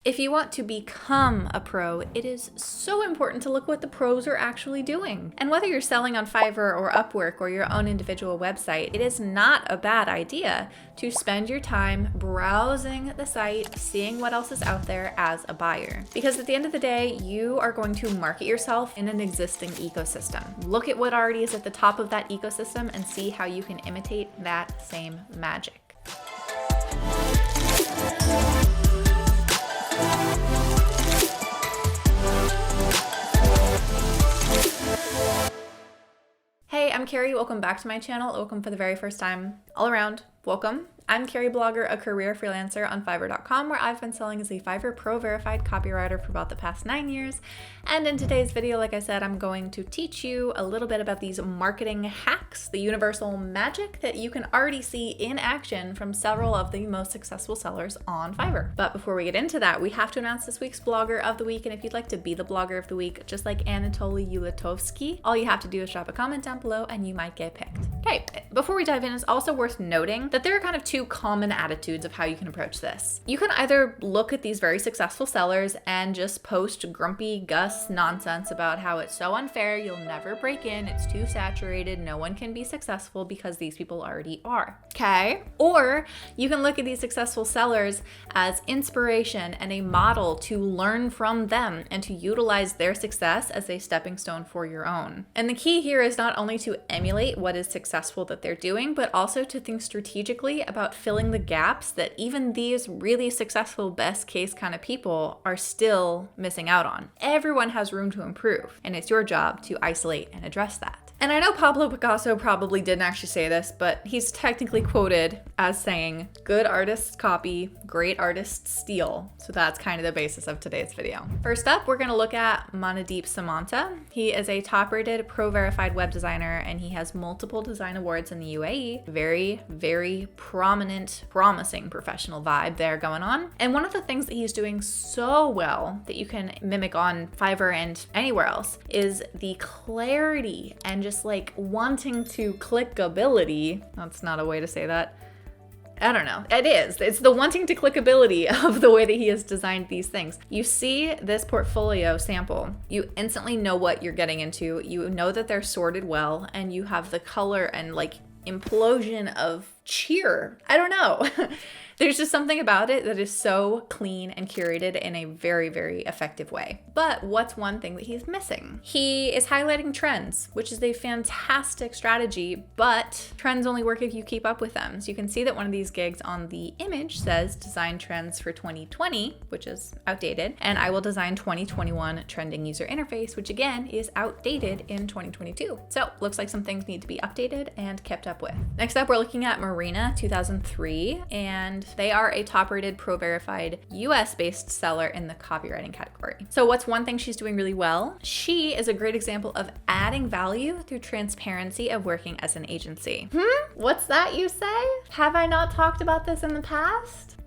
If you want to become a pro, it is so important to look what the pros are actually doing. And whether you're selling on Fiverr or Upwork or your own individual website, it is not a bad idea to spend your time browsing the site, seeing what else is out there as a buyer. Because at the end of the day, you are going to market yourself in an existing ecosystem. Look at what already is at the top of that ecosystem and see how you can imitate that same magic. Hey, I'm Carrie. Welcome back to my channel. Welcome for the very first time. All around, welcome. I'm Carrieblogger, a career freelancer on Fiverr.com, where I've been selling as a Fiverr Pro verified copywriter for about the past 9 years. And in today's video, like I said, I'm going to teach you a little bit about these marketing hacks, the universal magic that you can already see in action from several of the most successful sellers on Fiverr. But before we get into that, we have to announce this week's Blogger of the Week. And if you'd like to be the Blogger of the Week, just like Anatoly Ulatovsky, all you have to do is drop a comment down below and you might get picked. Okay, before we dive in, it's also worth noting that there are kind of two common attitudes of how you can approach this. You can either look at these very successful sellers and just post grumpy Gus nonsense about how it's so unfair, you'll never break in, it's too saturated, no one can be successful because these people already are. Okay? Or you can look at these successful sellers as inspiration and a model to learn from them and to utilize their success as a stepping stone for your own. And the key here is not only to emulate what is successful that they're doing, but also to think strategically about filling the gaps that even these really successful best case kind of people are still missing out on. Everyone has room to improve, and it's your job to isolate and address that. And I know Pablo Picasso probably didn't actually say this, but he's technically quoted as saying, "Good artists copy, great artists steal." So that's kind of the basis of today's video. First up, we're gonna look at Manadeep Samanta. He is a top-rated pro-verified web designer, and he has multiple design awards in the UAE. Very, very prominent, promising professional vibe there going on. And one of the things that he's doing so well that you can mimic on Fiverr and anywhere else is the clarity and just like wanting to clickability. That's not a way to say that. I don't know. It is. It's the wanting to clickability of the way that he has designed these things. You see this portfolio sample, you instantly know what you're getting into. You know that they're sorted well, and you have the color and like implosion of cheer. I don't know. There's just something about it that is so clean and curated in a very, very effective way. But what's one thing that he's missing? He is highlighting trends, which is a fantastic strategy, but trends only work if you keep up with them. So you can see that one of these gigs on the image says design trends for 2020, which is outdated, and I will design 2021 trending user interface, which again is outdated in 2022. So looks like some things need to be updated and kept up with. Next up, we're looking at Marina 2003, and they are a top-rated pro-verified US-based seller in the copywriting category. So what's one thing she's doing really well? She is a great example of adding value through transparency of working as an agency. What's that you say? Have I not talked about this in the past?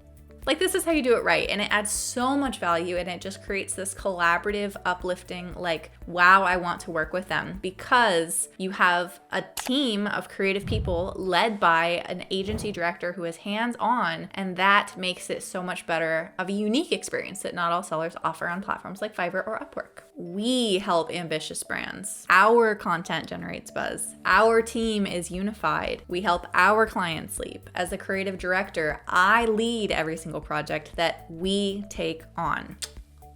Like, this is how you do it right, and it adds so much value, and it just creates this collaborative, uplifting, like, wow, I want to work with them, because you have a team of creative people led by an agency director who is hands-on, and that makes it so much better of a unique experience that not all sellers offer on platforms like Fiverr or Upwork. We help ambitious brands. Our content generates buzz. Our team is unified. We help our clients sleep. As a creative director, I lead every single project that we take on.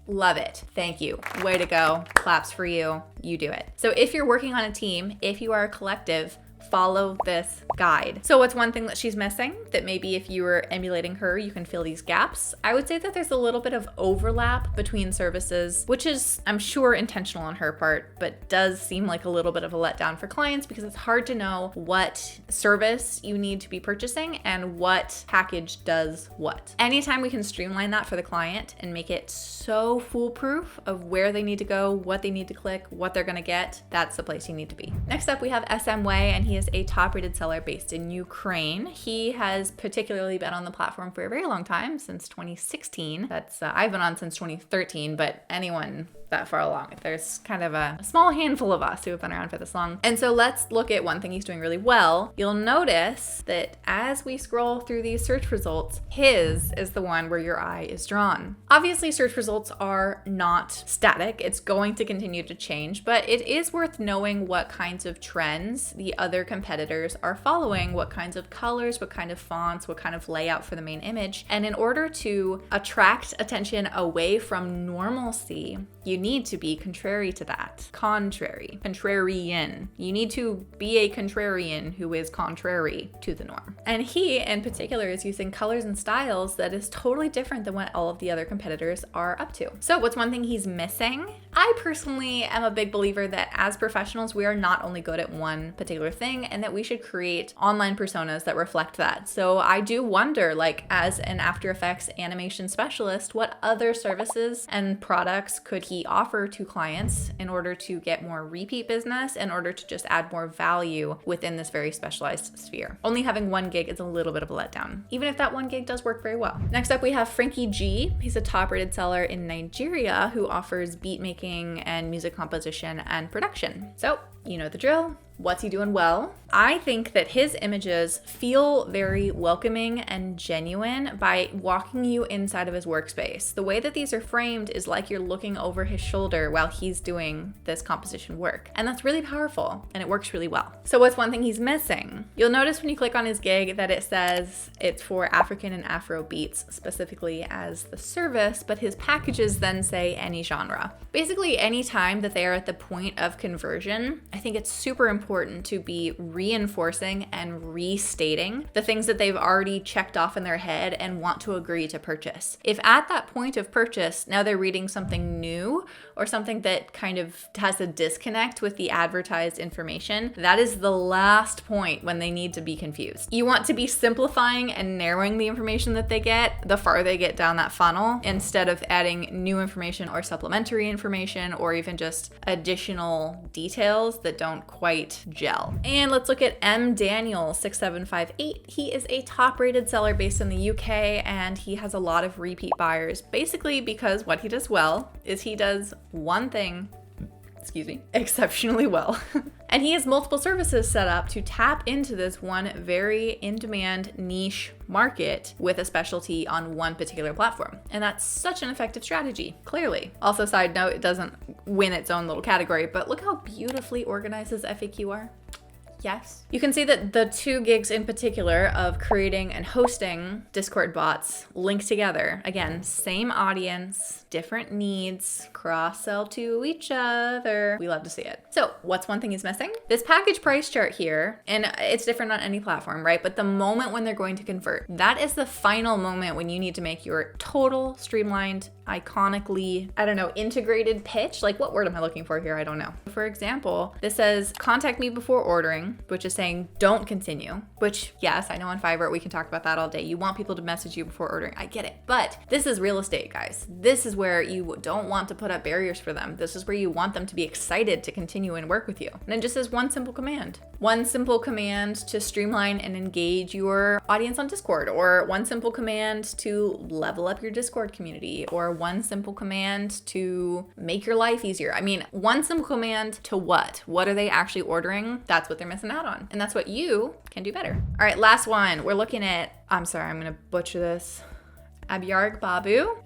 Love it. Thank you. Way to go. Claps for you. You do it. So if you're working on a team, if you are a collective, follow this guide. So what's one thing that she's missing that maybe if you were emulating her, you can fill these gaps? I would say that there's a little bit of overlap between services, which is, I'm sure, intentional on her part, but does seem like a little bit of a letdown for clients because it's hard to know what service you need to be purchasing and what package does what. Anytime we can streamline that for the client and make it so foolproof of where they need to go, what they need to click, what they're gonna get, that's the place you need to be. Next up, we have SM Way, and he is a top-rated seller based in Ukraine. He has particularly been on the platform for a very long time, since 2016. I've been on since 2013, but anyone that far along. There's kind of a small handful of us who have been around for this long. And so let's look at one thing he's doing really well. You'll notice that as we scroll through these search results, his is the one where your eye is drawn. Obviously, search results are not static. It's going to continue to change, but it is worth knowing what kinds of trends the other competitors are following, what kinds of colors, what kind of fonts, what kind of layout for the main image. And in order to attract attention away from normalcy, you need to be contrary to that. Contrarian. You need to be a contrarian who is contrary to the norm. And he, in particular, is using colors and styles that is totally different than what all of the other competitors are up to. So what's one thing he's missing? I personally am a big believer that as professionals, we are not only good at one particular thing, and that we should create online personas that reflect that. So I do wonder, like, as an After Effects animation specialist, what other services and products could he offer to clients in order to get more repeat business, in order to just add more value within this very specialized sphere. Only having one gig is a little bit of a letdown, even if that one gig does work very well. Next up, we have Frankie G. He's a top-rated seller in Nigeria who offers beat making and music composition and production. So, you know the drill. What's he doing well? I think that his images feel very welcoming and genuine by walking you inside of his workspace. The way that these are framed is like you're looking over his shoulder while he's doing this composition work. And that's really powerful, and it works really well. So what's one thing he's missing? You'll notice when you click on his gig that it says it's for African and Afro beats specifically as the service, but his packages then say any genre. Basically, any time that they are at the point of conversion, I think it's super important to be reinforcing and restating the things that they've already checked off in their head and want to agree to purchase. If at that point of purchase, now they're reading something new or something that kind of has a disconnect with the advertised information, that is the last point when they need to be confused. You want to be simplifying and narrowing the information that they get the farther they get down that funnel, instead of adding new information or supplementary information or even just additional details that don't quite gel. And let's look at M. Daniel 6758. He is a top-rated seller based in the UK, and he has a lot of repeat buyers, basically because what he does well is he does one thing exceptionally well. And he has multiple services set up to tap into this one very in-demand niche market with a specialty on one particular platform. And that's such an effective strategy, clearly. Also, side note, it doesn't win its own little category, but look how beautifully organized his FAQ are. Yes. You can see that the two gigs in particular of creating and hosting Discord bots link together. Again, same audience, different needs, cross-sell to each other. We love to see it. So what's one thing he's missing? This package price chart here, and it's different on any platform, right? But the moment when they're going to convert, that is the final moment when you need to make your total streamlined, iconically, integrated pitch. Like, what word am I looking for here? I don't know. For example, this says contact me before ordering, which is saying don't continue, which, yes, I know on Fiverr we can talk about that all day. You want people to message you before ordering. I get it. But this is real estate, guys. This is where you don't want to put up barriers for them. This is where you want them to be excited to continue and work with you. And it just says one simple command. One simple command to streamline and engage your audience on Discord, or one simple command to level up your Discord community, or one simple command to make your life easier. I mean, one simple command to what? What are they actually ordering? That's what they're missing out on. And that's what you can do better. All right, last one. We're looking at, I'm sorry, I'm going to butcher this. Abiyarig Babu.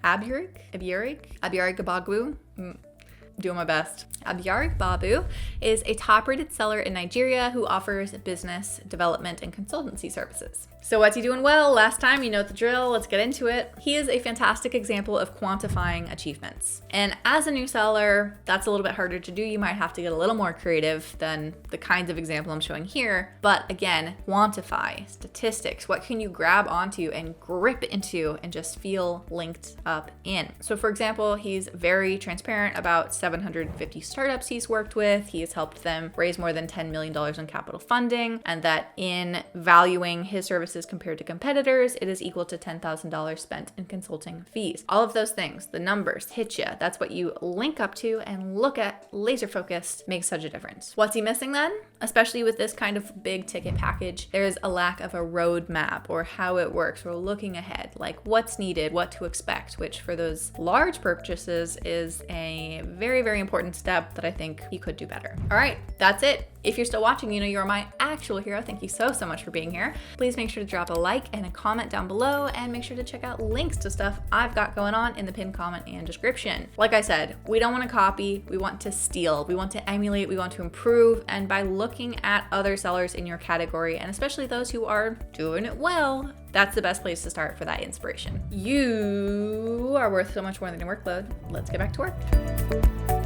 Doing my best. Abiyarig Babu is a top-rated seller in Nigeria who offers business development and consultancy services. So what's he doing well? Last time, you know the drill. Let's get into it. He is a fantastic example of quantifying achievements. And as a new seller, that's a little bit harder to do. You might have to get a little more creative than the kinds of example I'm showing here. But again, quantify, statistics. What can you grab onto and grip into and just feel linked up in? So for example, he's very transparent about 750 startups he's worked with. He has helped them raise more than $10 million in capital funding, and that in valuing his services services compared to competitors, it is equal to $10,000 spent in consulting fees. All of those things, the numbers hit you. That's what you link up to and look at laser focused makes such a difference. What's he missing then? Especially with this kind of big ticket package, there is a lack of a roadmap or how it works. We're looking ahead, like what's needed, what to expect, which for those large purchases is a very, very important step that I think you could do better. All right, that's it. If you're still watching, you know you're my actual hero. Thank you so much for being here. Please make sure to drop a like and a comment down below, and make sure to check out links to stuff I've got going on in the pinned comment and description. Like I said, we don't want to copy, we want to steal, we want to emulate, we want to improve, and by looking at other sellers in your category, and especially those who are doing it well, that's the best place to start for that inspiration. You are worth so much more than your workload. Let's get back to work.